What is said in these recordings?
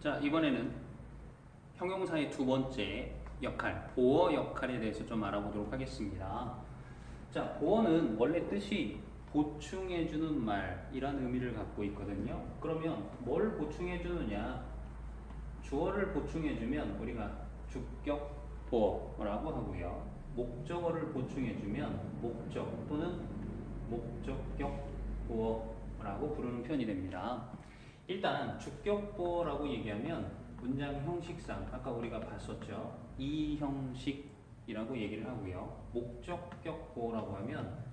자, 이번에는 형용사의 두 번째 역할, 보어 역할에 대해서 좀 알아보도록 하겠습니다. 자, 보어는 원래 뜻이 보충해주는 말이라는 의미를 갖고 있거든요. 그러면 뭘 보충해주느냐? 주어를 보충해주면 우리가 주격 보어라고 하고요. 목적어를 보충해주면 목적 또는 목적격 보어라고 부르는 편이 됩니다. 일단 주격 보어라고 얘기하면 문장 형식상 아까 우리가 봤었죠. 이 형식이라고 얘기를 하고요. 목적격 보어라고 하면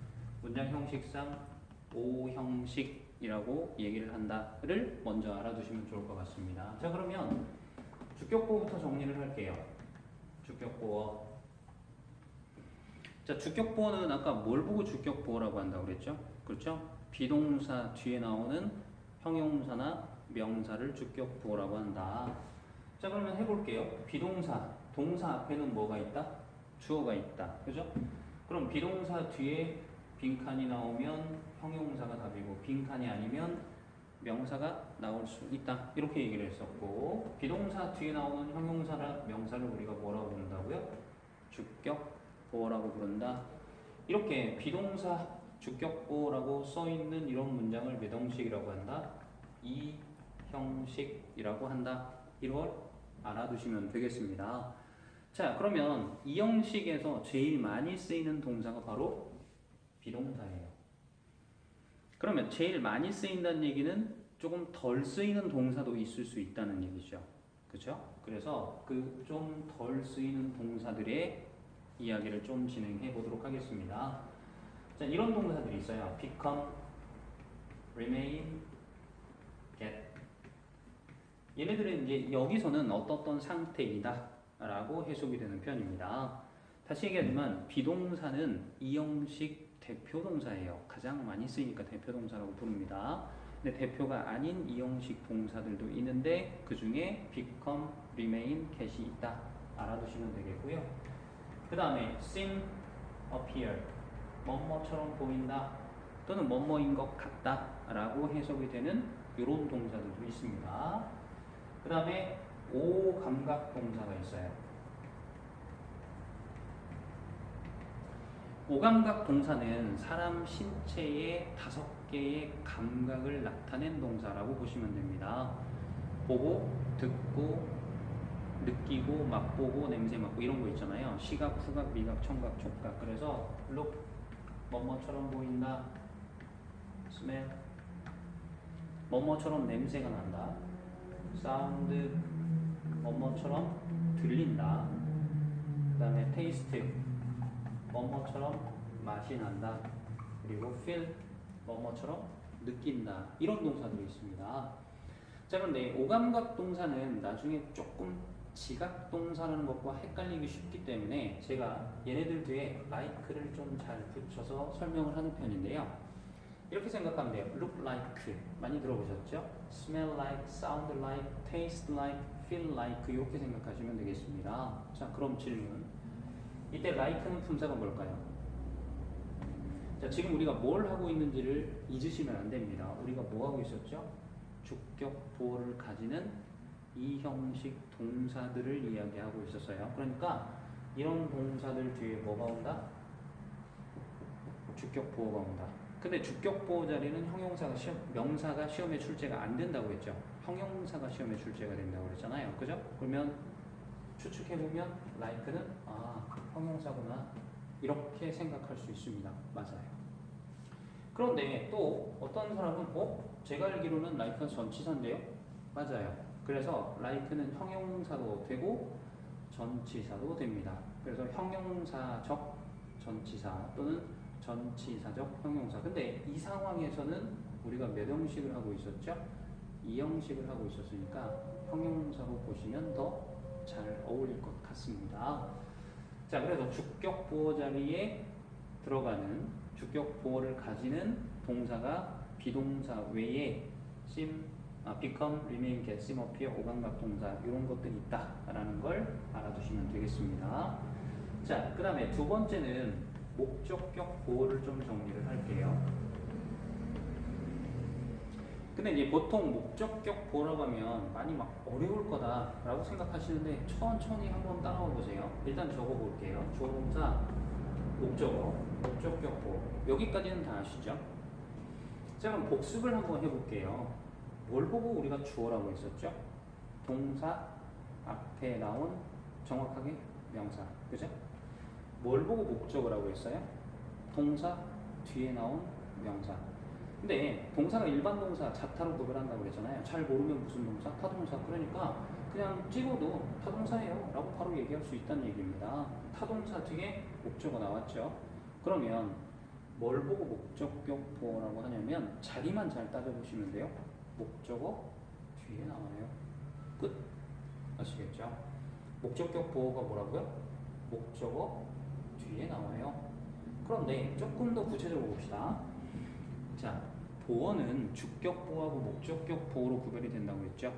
문장 형식상 오 형식이라고 얘기를 한다를 먼저 알아두시면 좋을 것 같습니다. 자, 그러면 주격 보어부터 정리를 할게요. 주격 보어. 자, 주격 보어는 아까 뭘 보고 주격 보어라고 한다고 그랬죠? 그렇죠? 비동사 뒤에 나오는 형용사나 명사를 주격 보어라고 한다. 자, 그러면 해볼게요. 비동사, 동사 앞에는 뭐가 있다? 주어가 있다. 그죠? 그럼 비동사 뒤에 빈칸이 나오면 형용사가 답이고 빈칸이 아니면 명사가 나올 수 있다. 이렇게 얘기를 했었고, 비동사 뒤에 나오는 형용사나 명사를 우리가 뭐라고 부른다고요? 주격 보어라고 부른다. 이렇게 비동사 주격 보어라고 써있는 이런 문장을 몇 형식이라고 한다? 이 형식이라고 한다. 이걸 알아두시면 되겠습니다. 자, 그러면 이 형식에서 제일 많이 쓰이는 동사가 바로 비동사예요. 그러면 제일 많이 쓰인다는 얘기는 조금 덜 쓰이는 동사도 있을 수 있다는 얘기죠. 그렇죠? 그래서 그 좀 덜 쓰이는 동사들의 이야기를 좀 진행해 보도록 하겠습니다. 자, 이런 동사들이 있어요. become, remain, get. 얘네들은 이제 여기서는 어떤 상태이다 라고 해석이 되는 편입니다. 다시 얘기하지만 비동사는 이 형식 대표 동사예요. 가장 많이 쓰이니까 대표 동사라고 부릅니다. 근데 대표가 아닌 이 형식 동사들도 있는데 그 중에 become, remain, get이 있다. 알아두시면 되겠고요. 그 다음에 seem, appear, 뭐뭐처럼 보인다 또는 뭐뭐인 것 같다 라고 해석이 되는 이런 동사들도 있습니다. 그 다음에 오감각 동사가 있어요. 오감각 동사는 사람 신체의 5개의 감각을 나타낸 동사라고 보시면 됩니다. 보고, 듣고, 느끼고, 맛보고, 냄새 맡고 이런 거 있잖아요. 시각, 후각, 미각, 청각, 촉각. 그래서 look, 뭐뭐처럼 보인다. smell, 뭐뭐처럼 냄새가 난다. sound, 뭐뭐처럼 들린다. 그 다음에 taste, 뭐뭐처럼 맛이 난다. 그리고 feel, 뭐뭐처럼 느낀다. 이런 동사들이 있습니다. 자, 그런데 오감각 동사는 나중에 조금 지각 동사라는 것과 헷갈리기 쉽기 때문에 제가 얘네들 뒤에 like를 좀 잘 붙여서 설명을 하는 편인데요. 이렇게 생각하면 돼요. look like 많이 들어보셨죠? smell like, sound like, taste like, feel like 이렇게 생각하시면 되겠습니다. 자, 그럼 질문. 이때 like는 품사가 뭘까요? 자, 지금 우리가 뭘 하고 있는지를 잊으시면 안 됩니다. 우리가 뭐 하고 있었죠? 주격 보어를 가지는 이 형식 동사들을 이야기하고 있었어요. 그러니까 이런 동사들 뒤에 뭐가 온다? 주격 보어가 온다. 근데 주격 보어 자리는 형용사가 명사가 시험에 출제가 안 된다고 했죠. 형용사가 시험에 출제가 된다고 그랬잖아요. 그죠? 그러면 추측해보면 like는 형용사구나 이렇게 생각할 수 있습니다. 맞아요. 그런데 또 어떤 사람은 제가 알기로는 like가 전치사인데요? 맞아요. 그래서 like는 형용사도 되고 전치사도 됩니다. 그래서 형용사적 전치사 또는 전치사적 형용사. 근데 이 상황에서는 우리가 몇 형식을 하고 있었죠? 이 형식을 하고 있었으니까 형용사로 보시면 더 잘 어울릴 것 같습니다. 자, 그래서 주격 보어 자리에 들어가는 주격 보어를 가지는 동사가 비동사 외에 become, remain, get, seem, appear, 오감각 동사 이런 것들이 있다라는 걸 알아두시면 되겠습니다. 자, 그 다음에 두 번째는 목적격 보어를 좀 정리를 할게요. 근데 이제 보통 목적격 보라고 하면 많이 막 어려울 거다라고 생각하시는데 천천히 한번 따라와 보세요. 일단 적어 볼게요. 주어동사, 목적어, 목적격 보. 여기까지는 다 아시죠? 자, 그럼 복습을 한번 해볼게요. 뭘 보고 우리가 주어라고 했었죠? 동사 앞에 나온 정확하게 명사. 그죠? 뭘 보고 목적어라고 했어요? 동사 뒤에 나온 명사. 근데 동사가 일반 동사 자타로 구별한다고 그랬잖아요. 잘 모르면 무슨 동사? 타동사. 그러니까 그냥 찍어도 타동사예요 라고 바로 얘기할 수 있다는 얘기입니다. 타동사 뒤에 목적어 나왔죠. 그러면 뭘 보고 목적격 보어라고 하냐면 자리만 잘 따져보시면 돼요. 목적어 뒤에 나와요. 끝. 아시겠죠? 목적격 보어가 뭐라고요? 목적어 뒤에 나와요. 그런데 조금 더 구체적으로 봅시다. 자, 보어는 주격 보어하고 목적격 보어로 구별이 된다고 했죠.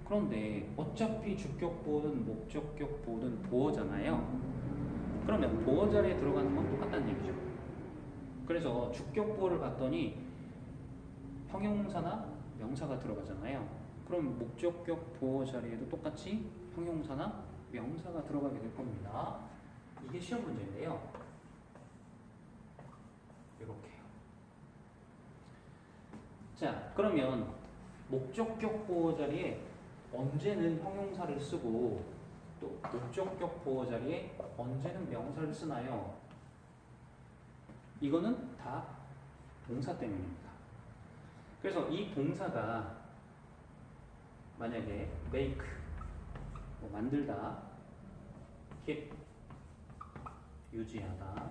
그런데 어차피 주격 보어든 목적격 보어든 보어잖아요. 그러면 보어 자리에 들어가는 건 똑같다는 얘기죠. 그래서 주격 보어를 봤더니 형용사나 명사가 들어가잖아요. 그럼 목적격 보어 자리에도 똑같이 형용사나 명사가 들어가게 될 겁니다. 이게 시험 문제인데요. 이렇게요. 자, 그러면 목적격 보어 자리에 언제는 형용사를 쓰고 또 목적격 보어 자리에 언제는 명사를 쓰나요? 이거는 다 동사 때문입니다. 그래서 이 동사가 만약에 make 뭐 만들다, keep 유지하다,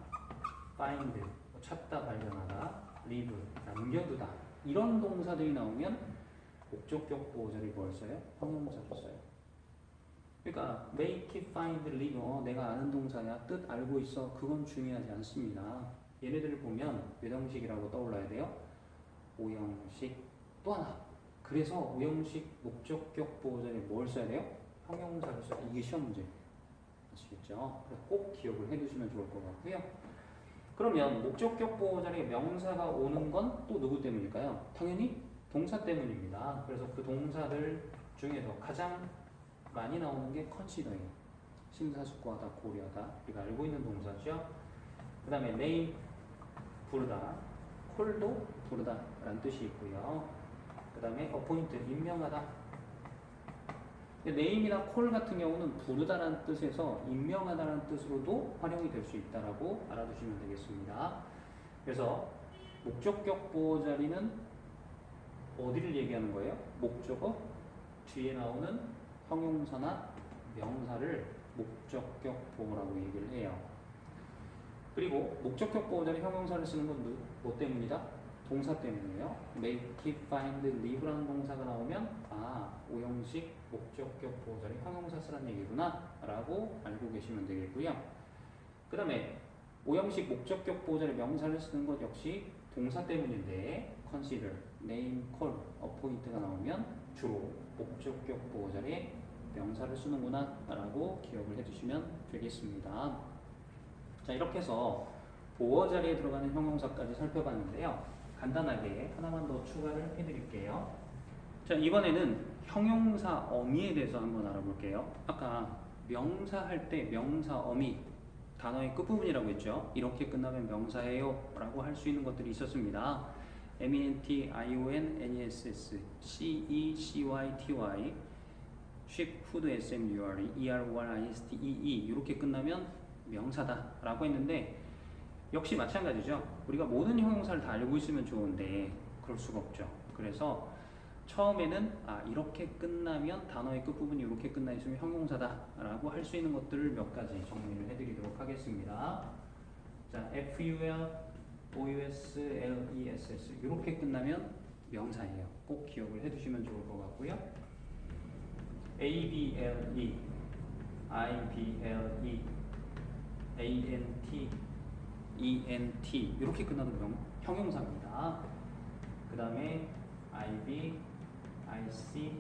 find 뭐 찾다 발견하다, live 남겨두다 이런 동사들이 나오면 목적격 보어 자리 뭘 써요? 형용사를 써요. 그러니까 make, find, live 내가 아는 동사야 뜻 알고 있어 그건 중요하지 않습니다. 얘네들을 보면 몇 형식이라고 떠올라야 돼요? 5형식 또 하나. 그래서 5형식 목적격 보어 자리에 뭘 써야 돼요? 형용사를 써야 돼요. 이게 시험 문제. 아시겠죠? 꼭 기억을 해두시면 좋을 것 같고요. 그러면 목적격 보어 자리에 명사가 오는 건 또 누구 때문일까요? 당연히 동사 때문입니다. 그래서 그 동사들 중에서 가장 많이 나오는 게 consider예요. 심사숙고하다, 고려하다. 우리가 알고 있는 동사죠. 그 다음에 name, 부르다. call도 부르다 라는 뜻이 있고요. 그 다음에 appoint, 임명하다. name이나 call 같은 경우는 부르다라는 뜻에서 임명하다라는 뜻으로도 활용이 될 수 있다라고 알아두시면 되겠습니다. 그래서 목적격 보어 자리는 어디를 얘기하는 거예요? 목적어 뒤에 나오는 형용사나 명사를 목적격 보어라고 얘기를 해요. 그리고 목적격 보어 자리 형용사를 쓰는 건 뭐 때문이다? 동사 때문이에요. make, keep, find, live라는 동사가 나오면 아, 5형식 목적격 보어 자리 형용사 쓰라는 얘기구나 라고 알고 계시면 되겠고요. 그 다음에 5형식 목적격 보어 자리 명사를 쓰는 것 역시 동사 때문인데 consider, name, call, appoint가 나오면 주로 목적격 보어 자리에 명사를 쓰는구나 라고 기억을 해주시면 되겠습니다. 자, 이렇게 해서 보어 자리에 들어가는 형용사까지 살펴봤는데요. 간단하게 하나만 더 추가를 해드릴게요. 자, 이번에는 형용사 어미에 대해서 한번 알아볼게요. 아까 명사 할 때 명사 어미 단어의 끝부분이라고 했죠. 이렇게 끝나면 명사예요 라고 할 수 있는 것들이 있었습니다. MENT, ION, NESS, CE, CYTY, ship, food, SMURE, EROR, ISTEE 이렇게 끝나면 명사다 라고 했는데 역시 마찬가지죠. 우리가 모든 형용사를 다 알고 있으면 좋은데 그럴 수가 없죠. 그래서 처음에는 이렇게 끝나면 단어의 끝부분이 이렇게 끝나 있으면 형용사다 라고 할 수 있는 것들을 몇 가지 정리를 해드리도록 하겠습니다. 자, FUL, OUS, LESS 이렇게 끝나면 명사예요. 꼭 기억을 해두시면 좋을 것 같고요. ABLE, IBLE, ANT, ENT 이렇게 끝나도 형용사입니다. 그 다음에 IB, IC,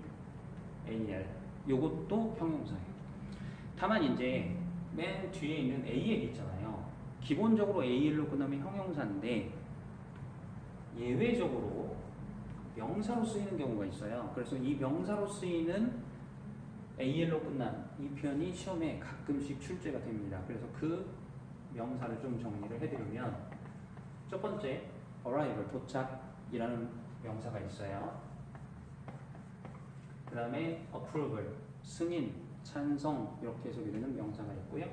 AL 요것도 형용사예요. 다만 이제 맨 뒤에 있는 AL 있잖아요. 기본적으로 AL로 끝나면 형용사인데 예외적으로 명사로 쓰이는 경우가 있어요. 그래서 이 명사로 쓰이는 AL로 끝난 이 표현이 시험에 가끔씩 출제가 됩니다. 그래서 그 명사를 좀 정리를 해드리면 첫 번째 arrival 도착이라는 명사가 있어요. 그 다음에 approval 승인, 찬성 이렇게 해석이 되는 명사가 있고요.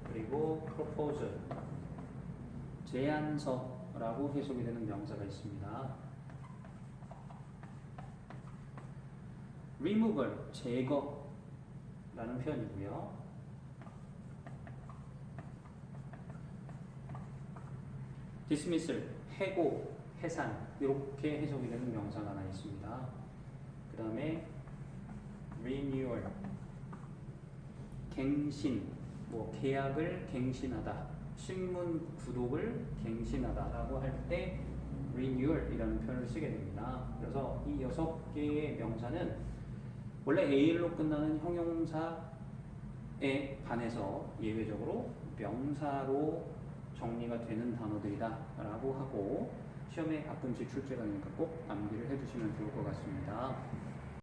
그리고 proposal 제안서라고 해석이 되는 명사가 있습니다. removal 제거라는 표현이고요. dismissal 해고, 해산 이렇게 해석이 되는 명사가 하나 있습니다. 그 다음에 renewal 갱신, 뭐 계약을 갱신하다, 신문 구독을 갱신하다라고 할 때 renewal이라는 표현을 쓰게 됩니다. 그래서 이 6개의 명사는 원래 AL로 끝나는 형용사에 반해서 예외적으로 명사로 정리가 되는 단어들이다 라고 하고 시험에 가끔씩 출제가 되니까 꼭 암기를 해두시면 좋을 것 같습니다.